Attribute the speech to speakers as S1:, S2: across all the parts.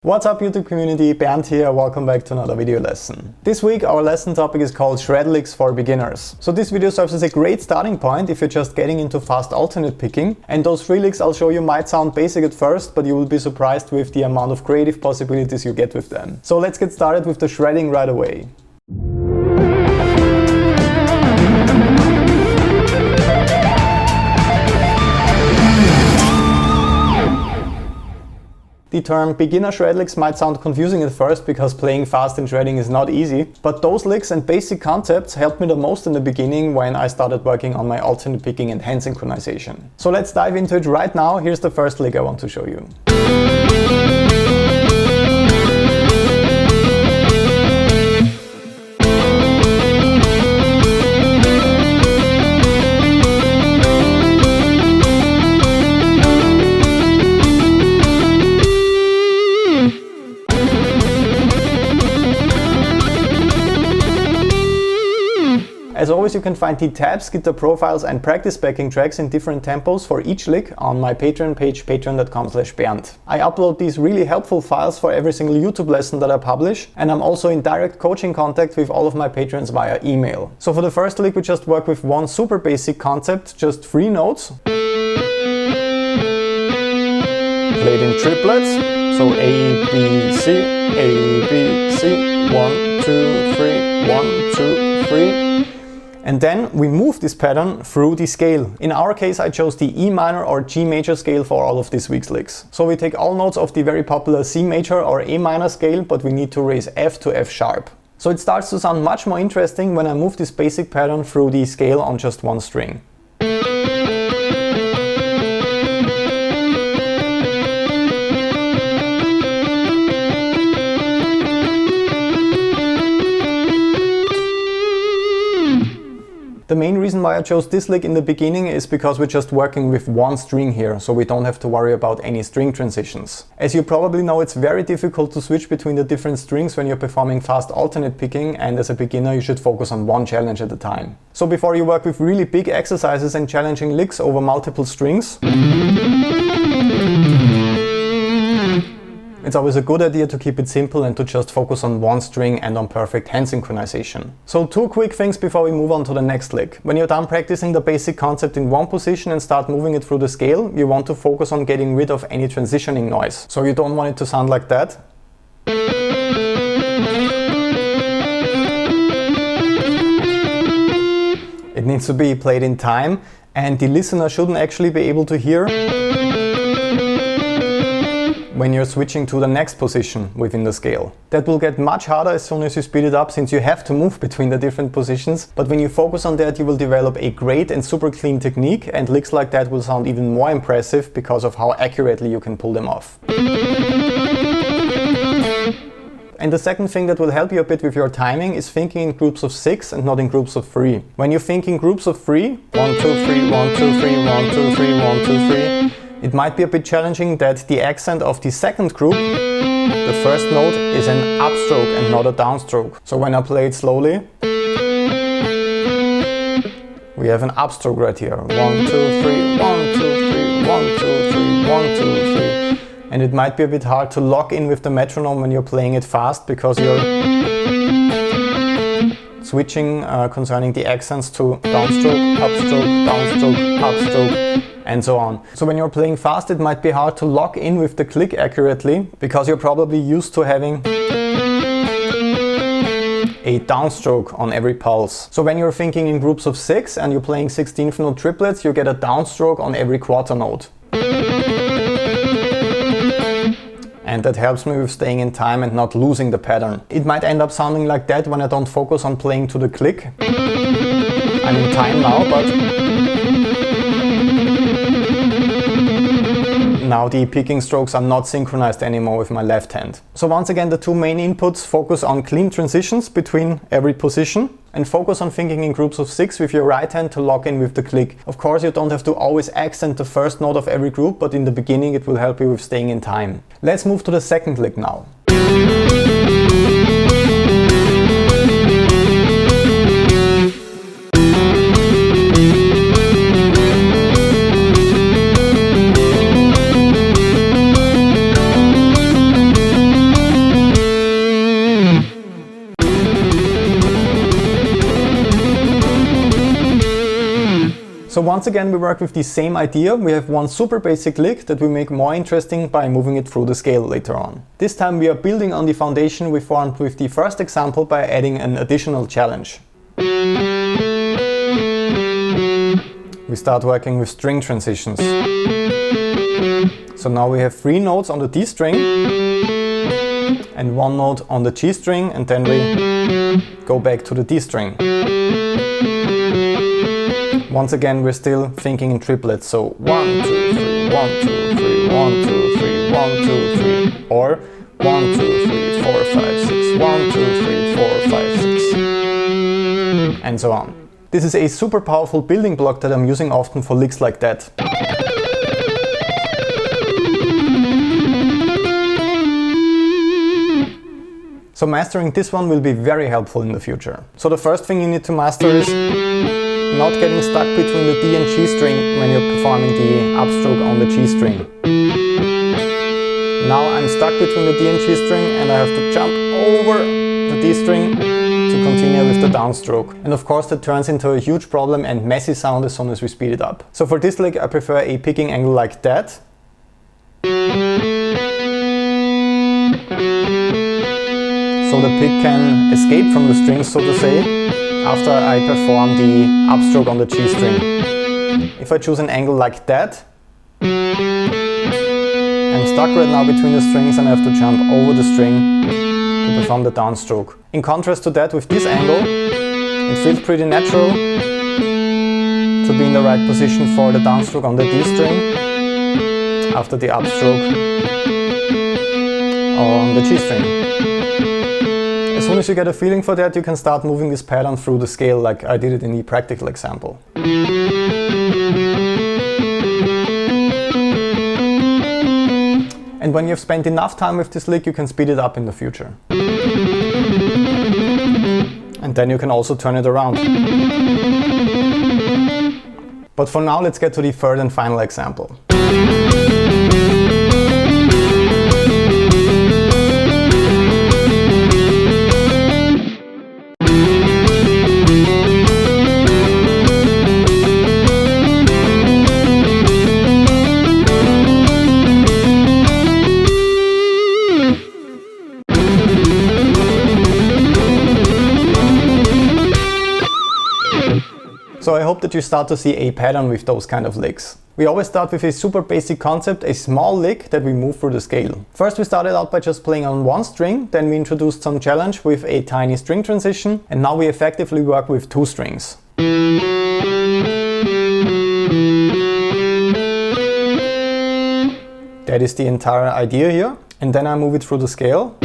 S1: What's up YouTube community, BERNTH here, welcome back to another video lesson. This week our lesson topic is called shred licks for beginners. So this video serves as a great starting point if you're just getting into fast alternate picking, and those 3 licks I'll show you might sound basic at first, but you will be surprised with the amount of creative possibilities you get with them. So let's get started with the shredding right away. The term beginner shred licks might sound confusing at first because playing fast in shredding is not easy, but those licks and basic concepts helped me the most in the beginning when I started working on my alternate picking and hand synchronization. So let's dive into it right now. Here's the first lick I want to show you. As always, you can find the tabs, guitar profiles and practice backing tracks in different tempos for each lick on my Patreon page, patreon.com/BERNTH. I upload these really helpful files for every single YouTube lesson that I publish, and I'm also in direct coaching contact with all of my patrons via email. So for the first lick we just work with one super basic concept, just 3 notes. Played in triplets, so A, B, C, A, B, C, 1, 2, 3, 1, 2, 3. And then we move this pattern through the scale. In our case, I chose the E minor or G major scale for all of this week's licks. So we take all notes of the very popular C major or A minor scale, but we need to raise F to F sharp. So it starts to sound much more interesting when I move this basic pattern through the scale on just one string. The main reason why I chose this lick in the beginning is because we're just working with one string here, so we don't have to worry about any string transitions. As you probably know, it's very difficult to switch between the different strings when you're performing fast alternate picking, and as a beginner you should focus on one challenge at a time. So before you work with really big exercises and challenging licks over multiple strings, it's always a good idea to keep it simple and to just focus on one string and on perfect hand synchronization. So 2 quick things before we move on to the next lick. When you're done practicing the basic concept in one position and start moving it through the scale, you want to focus on getting rid of any transitioning noise. So you don't want it to sound like that. It needs to be played in time, and the listener shouldn't actually be able to hear when you're switching to the next position within the scale. That will get much harder as soon as you speed it up, since you have to move between the different positions, but when you focus on that you will develop a great and super clean technique, and licks like that will sound even more impressive because of how accurately you can pull them off. And the second thing that will help you a bit with your timing is thinking in groups of 6 and not in groups of 3. When you think in groups of 3, 1, 2, 3, 1, 2, 3, 1, 2, 3, 1, 2, 3, it might be a bit challenging that the accent of the second group, the first note, is an upstroke and not a downstroke. So when I play it slowly, we have an upstroke right here. 1, 2, 3, 1, 2, 3, 1, 2, 3, 1, 2, 3. And it might be a bit hard to lock in with the metronome when you're playing it fast, because you're switching concerning the accents to downstroke, upstroke, downstroke, upstroke, and so on. So when you're playing fast, it might be hard to lock in with the click accurately, because you're probably used to having a downstroke on every pulse. So when you're thinking in groups of 6 and you're playing 16th note triplets, you get a downstroke on every quarter note. And that helps me with staying in time and not losing the pattern. It might end up sounding like that when I don't focus on playing to the click. I'm in time now, but now the picking strokes are not synchronized anymore with my left hand. So once again, the 2 main inputs: focus on clean transitions between every position, and focus on thinking in groups of 6 with your right hand to lock in with the click. Of course, you don't have to always accent the first note of every group, but in the beginning it will help you with staying in time. Let's move to the second lick now. So once again we work with the same idea. We have one super basic lick that we make more interesting by moving it through the scale later on. This time we are building on the foundation we formed with the first example by adding an additional challenge. We start working with string transitions. So now we have 3 notes on the D string and 1 note on the G string, and then we go back to the D string. Once again we're still thinking in triplets, so 1, 2, 3, 1, 2, 3, 1, 2, 3, 1, 2, 3, or 1, 2, 3, 4, 5, 6, 1, 2, 3, 4, 5, 6, and so on. This is a super powerful building block that I'm using often for licks like that. So mastering this one will be very helpful in the future. So the first thing you need to master is not getting stuck between the D and G string when you're performing the upstroke on the G string. Now I'm stuck between the D and G string and I have to jump over the D string to continue with the downstroke. And of course that turns into a huge problem and messy sound as soon as we speed it up. So for this lick I prefer a picking angle like that. So the pick can escape from the strings, so to say, after I perform the upstroke on the G string. If I choose an angle like that, I'm stuck right now between the strings and I have to jump over the string to perform the downstroke. In contrast to that, with this angle, it feels pretty natural to be in the right position for the downstroke on the D string after the upstroke on the G string. As soon as you get a feeling for that, you can start moving this pattern through the scale like I did it in the practical example. And when you've spent enough time with this lick, you can speed it up in the future. And then you can also turn it around. But for now, let's get to the third and final example. So I hope that you start to see a pattern with those kind of licks. We always start with a super basic concept, a small lick that we move through the scale. First we started out by just playing on one string, then we introduced some challenge with a tiny string transition, and now we effectively work with 2 strings. That is the entire idea here. And then I move it through the scale.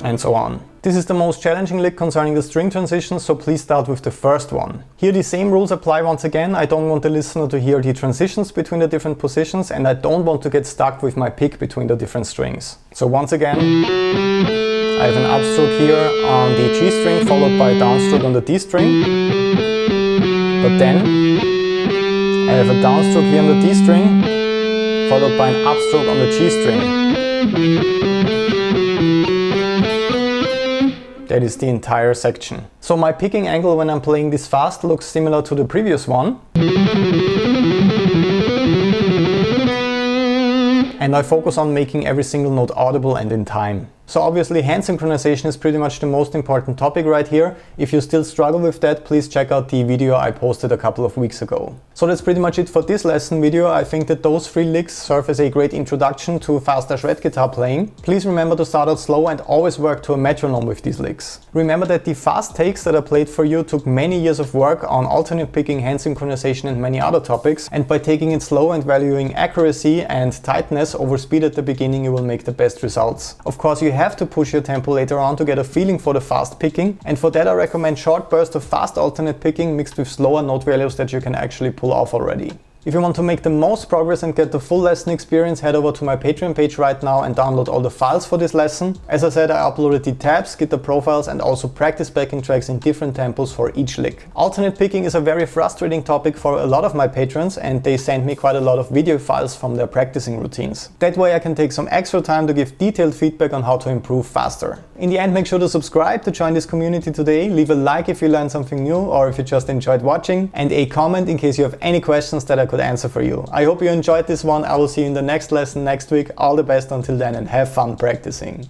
S1: And so on. This is the most challenging lick concerning the string transitions, so please start with the first one. Here the same rules apply once again. I don't want the listener to hear the transitions between the different positions, and I don't want to get stuck with my pick between the different strings. So once again, I have an upstroke here on the G string followed by a downstroke on the D string. But then I have a downstroke here on the D string followed by an upstroke on the G string. That is the entire section. So my picking angle when I'm playing this fast looks similar to the previous one. And I focus on making every single note audible and in time. So obviously hand synchronization is pretty much the most important topic right here. If you still struggle with that, please check out the video I posted a couple of weeks ago. So that's pretty much it for this lesson video. I think that those 3 licks serve as a great introduction to faster shred guitar playing. Please remember to start out slow and always work to a metronome with these licks. Remember that the fast takes that I played for you took many years of work on alternate picking, hand synchronization and many other topics, and by taking it slow and valuing accuracy and tightness over speed at the beginning, you will make the best results. Of course, you have to push your tempo later on to get a feeling for the fast picking, and for that I recommend short bursts of fast alternate picking mixed with slower note values that you can actually pull off already. If you want to make the most progress and get the full lesson experience, head over to my Patreon page right now and download all the files for this lesson. As I said, I uploaded the tabs, guitar profiles and also practice backing tracks in different tempos for each lick. Alternate picking is a very frustrating topic for a lot of my patrons, and they send me quite a lot of video files from their practicing routines. That way I can take some extra time to give detailed feedback on how to improve faster. In the end, make sure to subscribe to join this community today, leave a like if you learned something new or if you just enjoyed watching, and a comment in case you have any questions that I could answer for you. I hope you enjoyed this one. I will see you in the next lesson next week. All the best until then and have fun practicing.